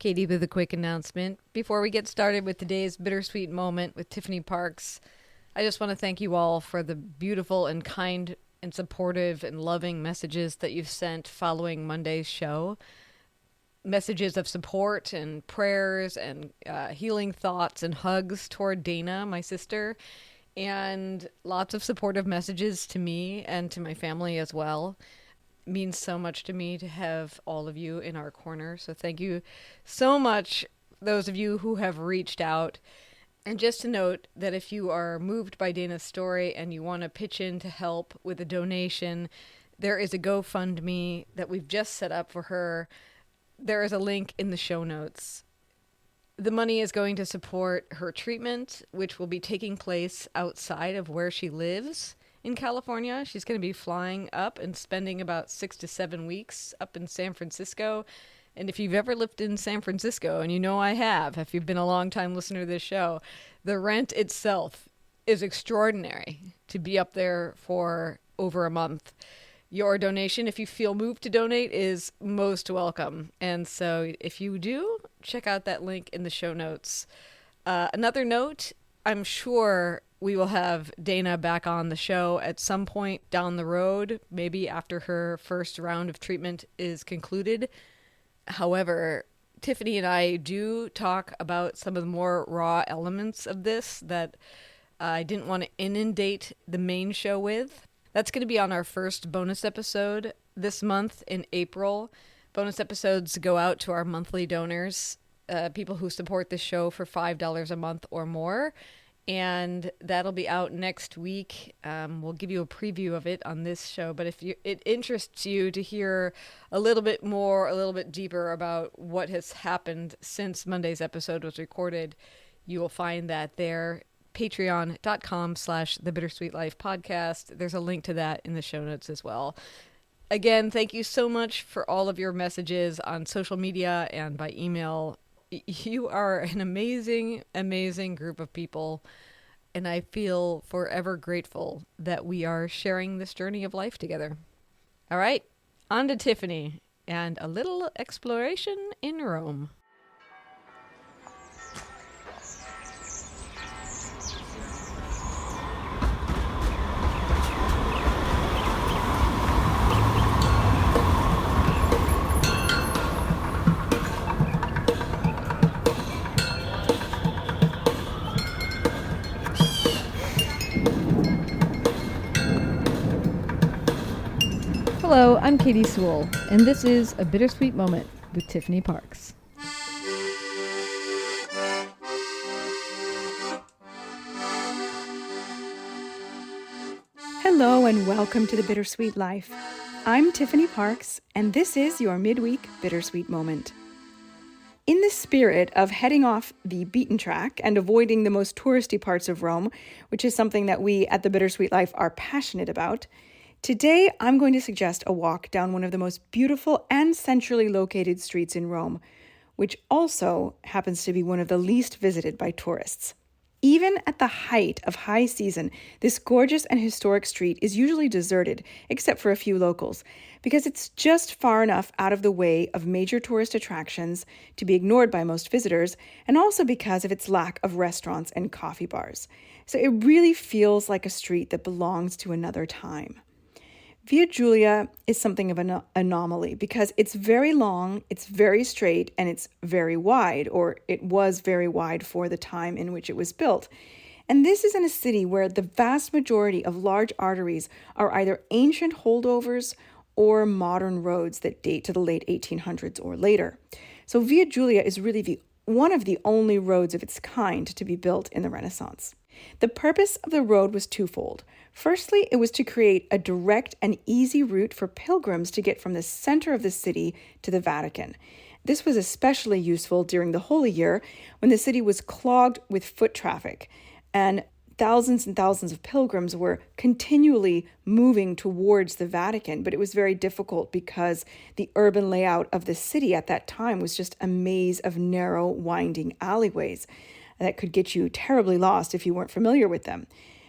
Katie with a quick announcement. Before we get started with today's bittersweet moment with Tiffany Parks, I just want to thank you all for the beautiful and kind and supportive and loving messages that you've sent following Monday's show. Messages of support and prayers and healing thoughts and hugs toward Dana, my sister, and lots of supportive messages to me and to my family as well. Means so much to me to have all of you in our corner. So thank you so much, those of you who have reached out. And just to note that if you are moved by Dana's story and you want to pitch in to help with a donation, there is a GoFundMe that we've just set up for her. There is a link in the show notes. The money is going to support her treatment, which will be taking place outside of where she lives in California. She's going to be flying up and spending about 6 to 7 weeks up in San Francisco. And if you've ever lived in San Francisco, and you know I have, if you've been a long-time listener to this show, the rent itself is extraordinary to be up there for over a month. Your donation, if you feel moved to donate, is most welcome. And so if you do, check out that link in the show notes. Another note, I'm sure we will have Dana back on the show at some point down the road, maybe after her first round of treatment is concluded. However, Tiffany and I do talk about some of the more raw elements of this that I didn't want to inundate the main show with. That's going to be on our first bonus episode this month in April. Bonus episodes go out to our monthly donors, people who support this show for $5 a month or more. And that'll be out next week. We'll give you a preview of it on this show. But if it interests you to hear a little bit more, a little bit deeper about what has happened since Monday's episode was recorded, you will find that there. Patreon.com/The Bittersweet Life Podcast. There's a link to that in the show notes as well. Again, thank you so much for all of your messages on social media and by email. You are an amazing, amazing group of people, and I feel forever grateful that we are sharing this journey of life together. All right, on to Tiffany and a little exploration in Rome. Hello, I'm Katie Sewell, and this is A Bittersweet Moment with Tiffany Parks. Hello and welcome to The Bittersweet Life. I'm Tiffany Parks, and this is your midweek Bittersweet Moment. In the spirit of heading off the beaten track and avoiding the most touristy parts of Rome, which is something that we at The Bittersweet Life are passionate about, today, I'm going to suggest a walk down one of the most beautiful and centrally located streets in Rome, which also happens to be one of the least visited by tourists. Even at the height of high season, this gorgeous and historic street is usually deserted, except for a few locals, because it's just far enough out of the way of major tourist attractions to be ignored by most visitors, and also because of its lack of restaurants and coffee bars. So it really feels like a street that belongs to another time. Via Giulia is something of an anomaly because it's very long, it's very straight, and it's very wide, or it was very wide for the time in which it was built. And this is in a city where the vast majority of large arteries are either ancient holdovers or modern roads that date to the late 1800s or later. So Via Giulia is really one of the only roads of its kind to be built in the Renaissance. The purpose of the road was twofold. Firstly, it was to create a direct and easy route for pilgrims to get from the center of the city to the Vatican. This was especially useful during the Holy Year when the city was clogged with foot traffic and thousands of pilgrims were continually moving towards the Vatican, but it was very difficult because the urban layout of the city at that time was just a maze of narrow, winding alleyways that could get you terribly lost if you weren't familiar with them.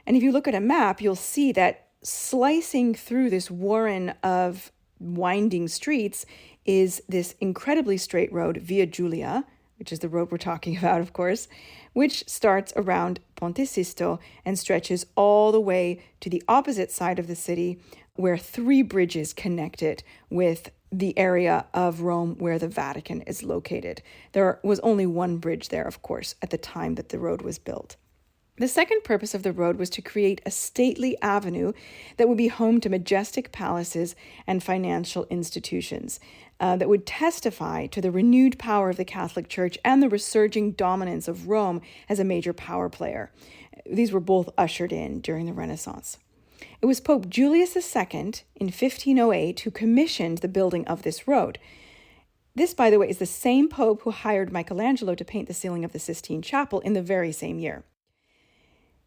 And if you look at a map, you'll see that slicing through this warren of winding streets is this incredibly straight road, Via Giulia, which is the road we're talking about, of course, which starts around Ponte Sisto and stretches all the way to the opposite side of the city, where 3 bridges connect it with the area of Rome where the Vatican is located. There was only one bridge there, of course, at the time that the road was built. The second purpose of the road was to create a stately avenue that would be home to majestic palaces and financial institutions that would testify to the renewed power of the Catholic Church and the resurging dominance of Rome as a major power player. These were both ushered in during the Renaissance. It was Pope Julius II in 1508 who commissioned the building of this road. This, by the way, is the same pope who hired Michelangelo to paint the ceiling of the Sistine Chapel in the very same year.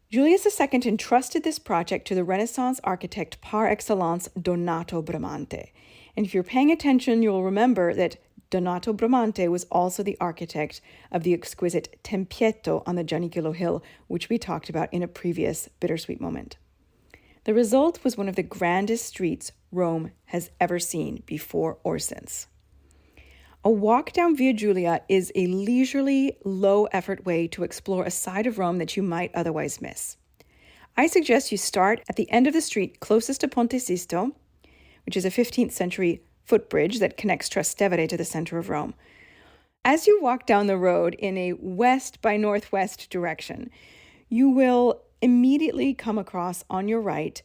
Julius II entrusted this project to the Renaissance architect par excellence, Donato Bramante. And if you're paying attention, you'll remember that Donato Bramante was also the architect of the exquisite Tempietto on the Gianicolo Hill, which we talked about in a previous Bittersweet moment. The result was one of the grandest streets Rome has ever seen before or since. A walk down Via Giulia is a leisurely, low-effort way to explore a side of Rome that you might otherwise miss. I suggest you start at the end of the street closest to Ponte Sisto, which is a 15th century footbridge that connects Trastevere to the center of Rome. As you walk down the road in a west by northwest direction, you will immediately come across on your right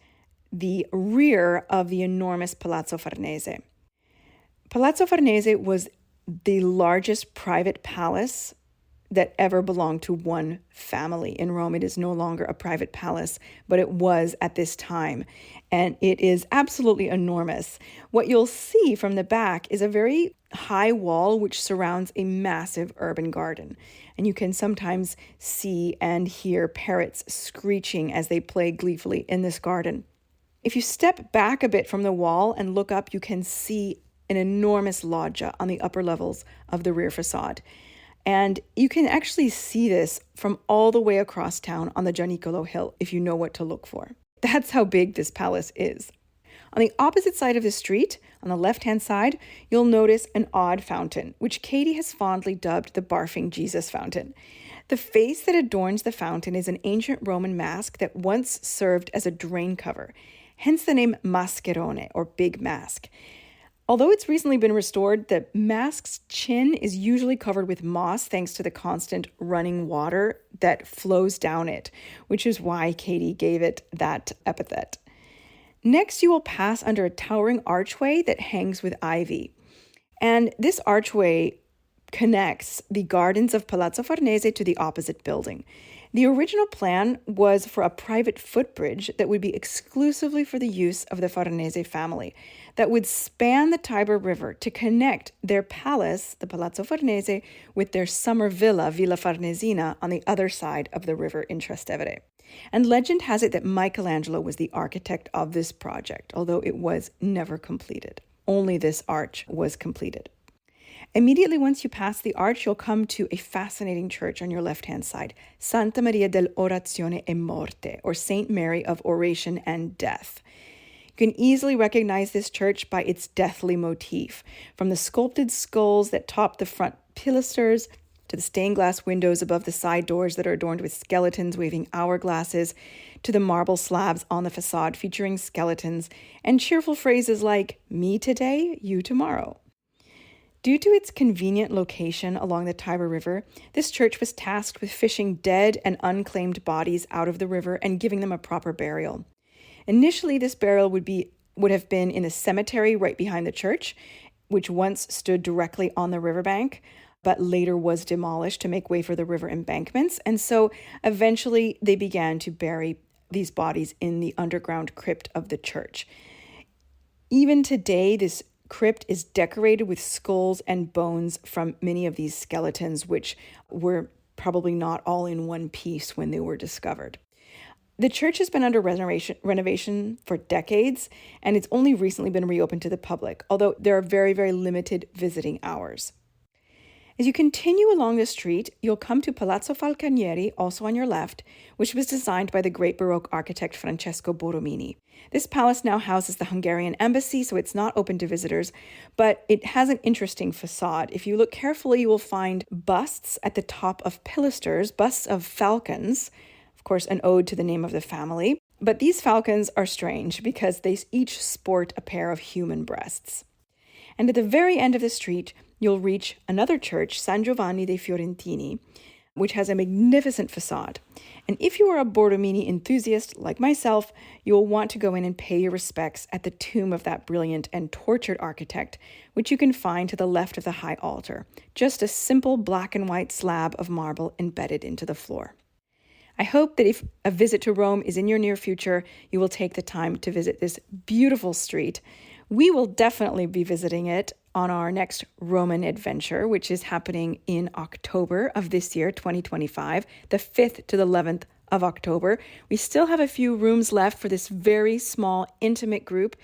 the rear of the enormous Palazzo Farnese. Palazzo Farnese was the largest private palace that ever belonged to one family in Rome. It is no longer a private palace, but it was at this time, and it is absolutely enormous. What you'll see from the back is a very high wall which surrounds a massive urban garden, and you can sometimes see and hear parrots screeching as they play gleefully in this garden. If you step back a bit from the wall and look up, you can see an enormous loggia on the upper levels of the rear facade. And you can actually see this from all the way across town on the Gianicolo Hill if you know what to look for. That's how big this palace is. On the opposite side of the street, on the left-hand side, you'll notice an odd fountain, which Katie has fondly dubbed the Barfing Jesus Fountain. The face that adorns the fountain is an ancient Roman mask that once served as a drain cover, hence the name Mascherone, or Big Mask. Although it's recently been restored, the mask's chin is usually covered with moss thanks to the constant running water that flows down it, which is why Katie gave it that epithet. Next, you will pass under a towering archway that hangs with ivy. And this archway connects the gardens of Palazzo Farnese to the opposite building. The original plan was for a private footbridge that would be exclusively for the use of the Farnese family, that would span the Tiber River to connect their palace, the Palazzo Farnese, with their summer villa, Villa Farnesina, on the other side of the river in Trastevere. And legend has it that Michelangelo was the architect of this project, although it was never completed. Only this arch was completed. Immediately once you pass the arch, you'll come to a fascinating church on your left-hand side, Santa Maria dell'Orazione e Morte, or Saint Mary of Oration and Death. You can easily recognize this church by its deathly motif, from the sculpted skulls that top the front pilasters to the stained glass windows above the side doors that are adorned with skeletons waving hourglasses, to the marble slabs on the facade featuring skeletons, and cheerful phrases like, "Me today, you tomorrow." Due to its convenient location along the Tiber River, this church was tasked with fishing dead and unclaimed bodies out of the river and giving them a proper burial. Initially, this burial would have been in a cemetery right behind the church, which once stood directly on the riverbank, but later was demolished to make way for the river embankments. And so eventually they began to bury these bodies in the underground crypt of the church. Even today, this crypt is decorated with skulls and bones from many of these skeletons, which were probably not all in one piece when they were discovered. The church has been under renovation for decades, and it's only recently been reopened to the public, although there are very, very limited visiting hours. As you continue along the street, you'll come to Palazzo Falcanieri, also on your left, which was designed by the great Baroque architect Francesco Borromini. This palace now houses the Hungarian embassy, so it's not open to visitors, but it has an interesting facade. If you look carefully, you will find busts at the top of pilasters, busts of falcons, of course, an ode to the name of the family. But these falcons are strange because they each sport a pair of human breasts. And at the very end of the street, you'll reach another church, San Giovanni dei Fiorentini, which has a magnificent facade. And if you are a Borromini enthusiast like myself, you'll want to go in and pay your respects at the tomb of that brilliant and tortured architect, which you can find to the left of the high altar, just a simple black and white slab of marble embedded into the floor. I hope that if a visit to Rome is in your near future, you will take the time to visit this beautiful street. We will definitely be visiting it on our next Roman adventure, which is happening in October of this year, 2025, the 5th to the 11th of October. We still have a few rooms left for this very small, intimate group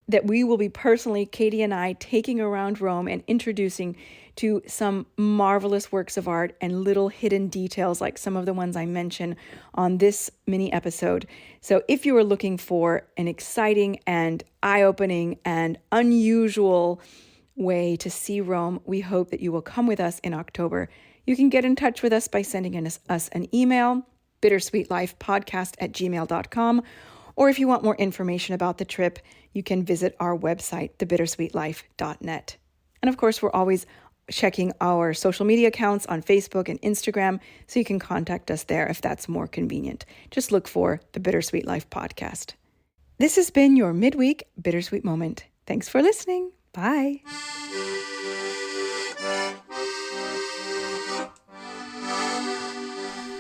that we will be personally, Katie and I, taking around Rome and introducing to some marvelous works of art and little hidden details like some of the ones I mentioned on this mini episode. So if you are looking for an exciting and eye-opening and unusual way to see Rome, we hope that you will come with us in October. You can get in touch with us by sending us an email, bittersweetlifepodcast@gmail.com, or if you want more information about the trip, you can visit our website, thebittersweetlife.net. And of course, we're always checking our social media accounts on Facebook and Instagram, so you can contact us there if that's more convenient. Just look for the Bittersweet Life Podcast. This has been your midweek Bittersweet Moment. Thanks for listening. Bye.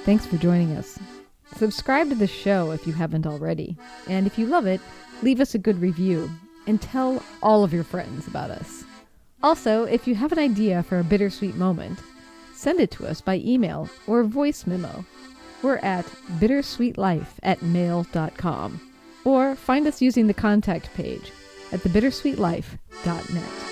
Thanks for joining us. Subscribe to the show if you haven't already. And if you love it, leave us a good review and tell all of your friends about us. Also, if you have an idea for a bittersweet moment, send it to us by email or voice memo. We're at bittersweetlife@mail.com, or find us using the contact page at thebittersweetlife.net.